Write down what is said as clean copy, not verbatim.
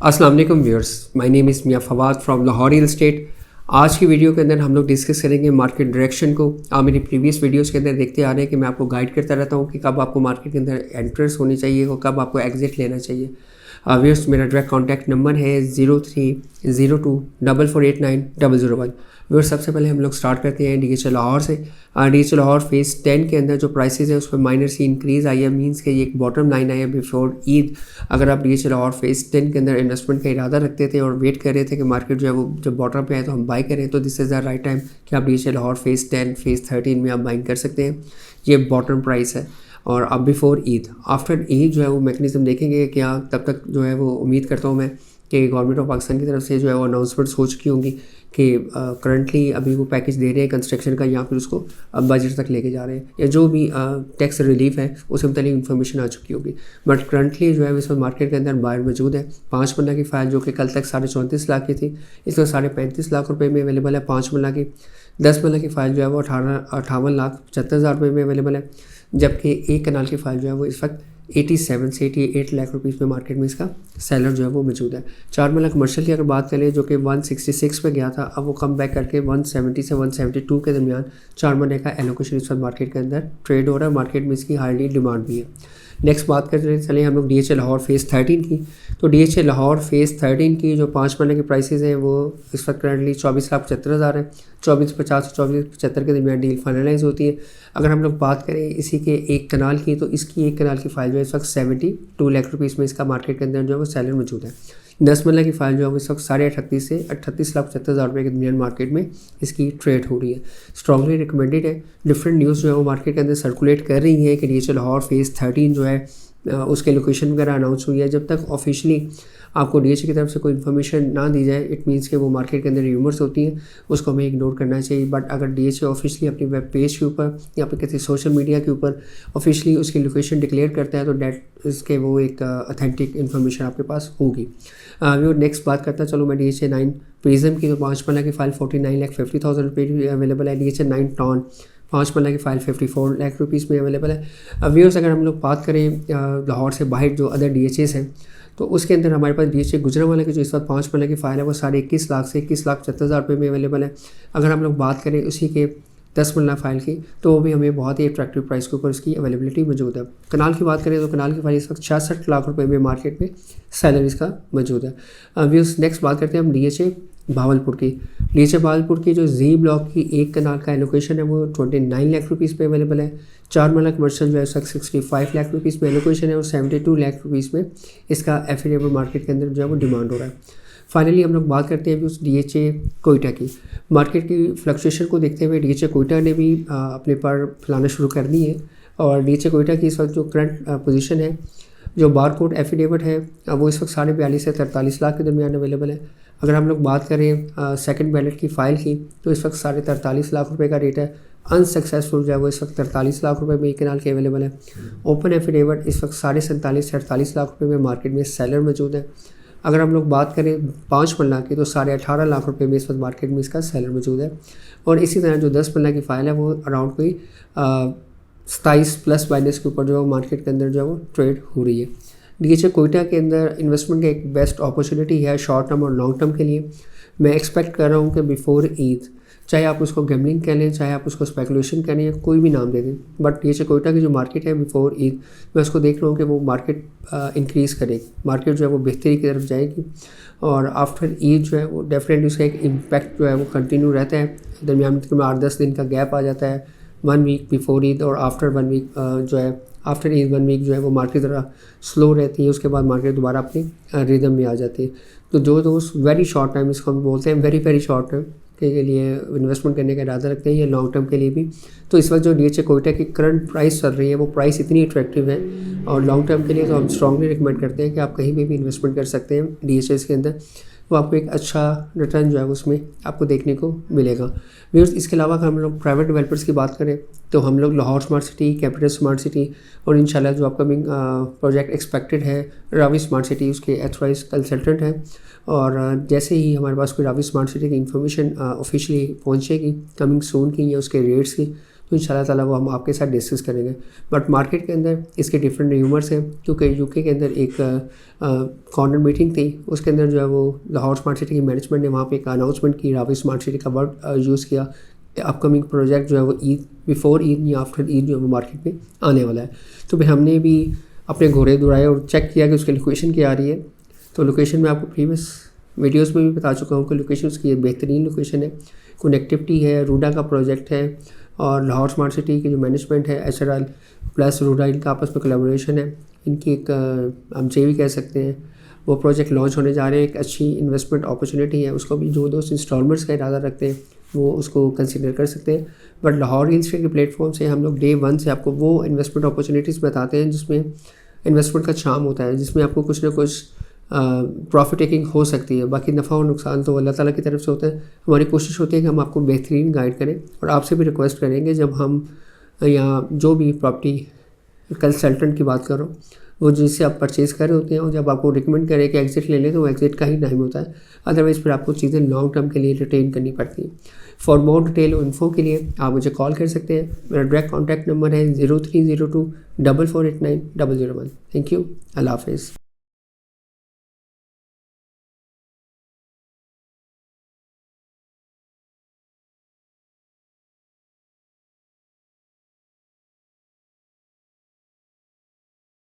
अस्सलाम वालेकुम viewers, my name is Miyan Fawad from Lahore real estate. आज की वीडियो के अंदर हम लोग डिस्कस करेंगे मार्केट डायरेक्शन को। आप मेरी प्रीवियस वीडियोस के अंदर देखते आ रहे हैं कि मैं आपको गाइड करता रहता हूँ कि कब आपको मार्केट के अंदर एंट्रेंस होनी चाहिए और कब आपको एग्जिट लेना चाहिए। व्यूअर्स, मेरा डायरेक्ट कॉन्टैक्ट नंबर है 0302448901। व्यूअर्स, सबसे पहले हम लोग स्टार्ट करते हैं डीएचए लाहौर से। डीएचए लाहौर फेज़ 10 के अंदर जो प्राइसेस है उस पर माइनर सी इंक्रीज़ आई है, मींस कि ये एक बॉटम लाइन आई है बिफोर ईद। अगर आप डीएचए लाहौर फेज़ 10 के अंदर इन्वेस्टमेंट का इरादा रखते थे और वेट कर रहे थे कि मार्केट जो है वो जब बॉटम पे आए तो हम बाई करें, तो this is the right time कि आप डीएचए लाहौर फेज़ 10 फेज़ 13 में आप बाइंग कर सकते हैं। ये बॉटम प्राइस है और अब बिफोर ईद, आफ्टर ईद जो है वो मैकेनिज्म देखेंगे क्या। तब तक जो है वो उम्मीद करता हूँ मैं कि गवर्नमेंट ऑफ पाकिस्तान की तरफ से जो है वो अनाउंसमेंट्स हो चुकी होंगी कि करंटली अभी वो पैकेज दे रहे हैं कंस्ट्रक्शन का या फिर उसको बजट तक लेके जा रहे हैं, या जो भी टैक्स रिलीफ है उससे मुतालिक इन्फॉर्मेशन आ चुकी होगी। बट करंटली जो है इस वक्त मार्केट के अंदर बायर मौजूद है। 5 मरला की फ़ाइल जो कि कल तक 34.5 लाख की थी, इस वक्त 35.5 लाख रुपये में अवेलेबल है 5 मरला की। 10 मरला की फ़ाइल जो है वो 58,75,000 रुपये में अवेलेबल है, जबकि एक कनाल की फ़ाइल जो है वो इस वक्त 87 से 88 लाख रुपीज़ में मार्केट में इसका सेलर जो है वो मौजूद है। 4 मरला कमर्शियल की अगर बात करें जो कि 166 पे गया था, अब वो कम बैक करके 170 से 172 के दरमियान 4 मरले का एलोकेशन इस वक्त मार्केट के अंदर ट्रेड हो रहा है। मार्केट में इसकी हाईली डिमांड भी है। नेक्स्ट बात करते चले हम लोग डीएचए लाहौर फेज़ 13 की। तो डीएचए लाहौर फेज़ 13 की जो 5 मरले के प्राइसेस हैं वो इस वक्त करंटली 24,75,000 है। 24,50 से 24,75 के दरमियान डील फाइनलाइज होती है। अगर हम लोग बात करें इसी के एक कनाल की, तो इसकी एक कनाल की फ़ाइल जो है इस वक्त 72 लाख रुपीज़ में इसका मार्केट के अंदर जो है वो सेलर मौजूद है। 10 मरला की फ़ाइल जो है इस वक्त 38.5 से 38,75,000 रुपये के दरमियान मार्केट में इसकी ट्रेड हो रही है। स्ट्रॉन्गली रिकमेंडेड है। डिफरेंट न्यूज़ जो है वो मार्केट के अंदर सर्कुलेट कर रही है कि डीएचए लाहौर फेज़ 13 जो है उसके लोकेशन वगैरह अनाउंस हुई है। जब तक ऑफिशियली आपको डीएचए की तरफ से कोई इन्फॉर्मेशन ना दी जाए, इट मीन्स कि वो मार्केट के अंदर र्यूमर्स होती हैं, उसको हमें इग्नोर करना चाहिए। बट अगर डीएचए ऑफिशियली अपनी वेब पेज के ऊपर या फिर किसी सोशल मीडिया के ऊपर ऑफिशियली उसकी लोकेशन डिक्लेयर करता है तो डेट इसके वो एक अथेंटिक इन्फॉर्मेशन आपके पास होगी। वो नेक्स्ट बात करता चलो मैं डीएचए 9 प्रिज्म की। तो 5 मरला की फ़ाइल 49,50,000 रुपये अवेलेबल है। डीएचए 9 टॉन 5 मरला की फ़ाइल 54 लाख रुपीज़ में अवेलेबल है। व्यूअर्स, अगर हम लोग बात करें लाहौर से बाहर जो अदर डीएचएस हैं, तो उसके अंदर हमारे पास डीएचए गुजरांवाला की जो इस वक्त 5 मरला की फ़ाइल है वो 21.5 लाख से 21,75,000 रुपये में अवेलेबल है। अगर हम लोग बात करें उसी के 10 मरला फ़ाइल की, तो वो भी हमें बहुत ही अट्रैक्टिव प्राइस के ऊपर इसकी अवेलेबिलिटी मौजूद है। कनाल की बात करें तो कनाल की फ़ाइल इस वक्त 66 लाख रुपये में मार्केट में सैलरी इसका मौजूद है। व्यूअर्स, नेक्स्ट बात करते हैं हम डीएचए भावलपुर की। डीएचए भावलपुर की जो जी ब्लॉक की एक कनाल का एलोकेशन है वो 29 लाख रुपीज़ पे अवेलेबल है। 4 मरला कमर्शियल जो है 65 लाख रुपीज़ में एलोकेशन है और 72 लाख रुपीज़ में इसका एफिडेबल मार्केट के अंदर जो है वो डिमांड हो रहा है। फाइनली हम लोग बात करते हैं अभी उस डीएचए कोयटा की। मार्केट की फ्लक्चुएशन को देखते हुए डीएचए कोयटा ने भी अपने पर फैलाना शुरू कर दी है और डीएचए कोयटा की इस वक्त जो करंट पोजीशन है, जो बारकोड एफिडेविट है, वो इस वक्त 42.5 से 43 लाख के दरमियान अवेलेबल है। अगर हम लोग बात करें सेकंड बैलेट की फ़ाइल की, तो इस वक्त 43.5 लाख रुपए का रेट है। अनसक्सेसफुल जो है वो इस वक्त 43 लाख रुपए में एक कनाल के अवेलेबल है। ओपन एफिडेविट इस वक्त 47.5 से 48 लाख रुपए में मार्केट में सेलर मौजूद है। अगर हम लोग बात करें 5 मरला की, तो 18.5 लाख रुपये में इस वक्त मार्केट में इसका सेलर मौजूद है। और इसी तरह जो 10 मरला की फ़ाइल है वो अराउंड कोई 27 प्लस माइनस के ऊपर जो है मार्केट के अंदर जो है वो ट्रेड हो रही है। डीएचए कोयटा के अंदर इन्वेस्टमेंट का एक बेस्ट अपॉर्चुनिटी है शॉर्ट टर्म और लॉन्ग टर्म के लिए। मैं एक्सपेक्ट कर रहा हूँ कि बिफोर ईद, चाहे आप उसको गैम्बलिंग कह लें, चाहे आप उसको स्पेकुलेशन कह लें, कोई भी नाम दे दें, बट डीएचए कोयटा की जो मार्केट है बिफोर ईद, मैं उसको देख रहा हूँ कि वो मार्केट इंक्रीज़ करेगी। मार्केट जो है वो बेहतरी की तरफ जाएगी और आफ्टर ईद जो है वो डेफिनेटली उसका एक इम्पैक्ट जो है वो कंटिन्यू रहता है। दरमियान में 8-10 दिन का गैप आ जाता है, 1 वीक बिफोर ईद और आफ्टर 1 वीक जो है आफ्टर ईद 1 वीक जो है वो मार्केट ज़रा स्लो रहती है। उसके बाद मार्केट दोबारा अपनी रिदम में आ जाती है। तो जो दोस्त वेरी शॉर्ट टाइम, इसको हम बोलते हैं वेरी शॉर्ट टाइम के लिए इन्वेस्टमेंट करने का इरादा रखते हैं, या लॉन्ग टर्म के लिए भी, तो इस वक्त जो डीएचए कोयटा की करंट प्राइस चल रही है वो प्राइस इतनी अट्रैक्टिव है और लॉन्ग टर्म के लिए तो हम स्ट्रांगली रिकमेंड करते हैं कि आप कहीं पे भी इन्वेस्टमेंट कर सकते हैं डीएचए के अंदर। वो आपको एक अच्छा रिटर्न जो है उसमें आपको देखने को मिलेगा। व्यूअर्स, इसके अलावा अगर हम लोग प्राइवेट डेवलपर्स की बात करें तो हम लोग Lahore smart city, capital smart city और इंशाल्लाह जो अपकमिंग प्रोजेक्ट एक्सपेक्टेड है रावी स्मार्ट सिटी, उसके एथराइज कंसल्टेंट हैं। और जैसे ही हमारे पास कोई रावी स्मार्ट सिटी की इन्फॉर्मेशन ऑफिशियली पहुँचेगी कमिंग सून की या उसके रेट्स की, तो इंशाल्लाह ताला वो हम आपके साथ डिस्कस करेंगे। बट मार्केट के अंदर इसके डिफरेंट र्यूमर्स हैं, क्योंकि यूके के अंदर एक कॉर्नर मीटिंग थी, उसके अंदर जो है वो लाहौर स्मार्ट सिटी की मैनेजमेंट ने वहाँ पे एक अनाउंसमेंट की, रावी स्मार्ट सिटी का वर्ड यूज़ किया। अपकमिंग प्रोजेक्ट जो है वो ईद, बिफोर ईद या आफ्टर ईद जो है वो मार्केट में आने वाला है। तो भाई हमने भी अपने घोड़े दौड़ाए और चेक किया कि उसकी लोकेशन क्या आ रही है। तो लोकेशन मैं आपको प्रीवियस वीडियोस में भी बता चुका हूँ कि लोकेशन उसकी एक बेहतरीन लोकेशन है, कनेक्टिविटी है, रूडा का प्रोजेक्ट है और लाहौर स्मार्ट सिटी की जो मैनेजमेंट है एसआरएल प्लस रूडा, इनका आपस में कोलैबोरेशन है। इनकी एक हम ये भी कह सकते हैं वो प्रोजेक्ट लॉन्च होने जा रहे हैं, एक अच्छी इन्वेस्टमेंट अपॉर्चुनिटी है। उसको भी जो दोस्त इंस्टॉलमेंट्स का इरादा रखते हैं वो उसको कंसिडर कर सकते हैं। बट लाहौर रियल एस्टेट के प्लेटफॉर्म से हम लोग डे 1 से आपको वो इन्वेस्टमेंट अपॉर्चुनिटीज़ बताते हैं जिसमें इन्वेस्टमेंट का चार्म होता है, जिसमें आपको कुछ ना कुछ प्रॉफिट टेकिंग हो सकती है। बाकी नफ़ा और नुकसान तो अल्लाह ताला की तरफ से होता है। हमारी कोशिश होती है कि हम आपको बेहतरीन गाइड करें और आपसे भी रिक्वेस्ट करेंगे जब हम यहाँ जो भी प्रॉपर्टी कंसल्टेंट की बात करो वो जिससे आप परचेज़ कर रहे होते हैं और जब आपको रिकमेंड करें कि एग्जिट ले लें तो वो एग्जिट का ही टाइम होता है, अदरवाइज़ फिर आपको चीज़ें लॉन्ग टर्म के लिए रिटेन करनी पड़ती हैं। फॉर मोर डिटेल इन्फो के लिए आप मुझे कॉल कर सकते हैं। मेरा डायरेक्ट कॉन्टैक्ट नंबर है 0302 4489 001। थैंक यू, अल्लाह हाफिज़।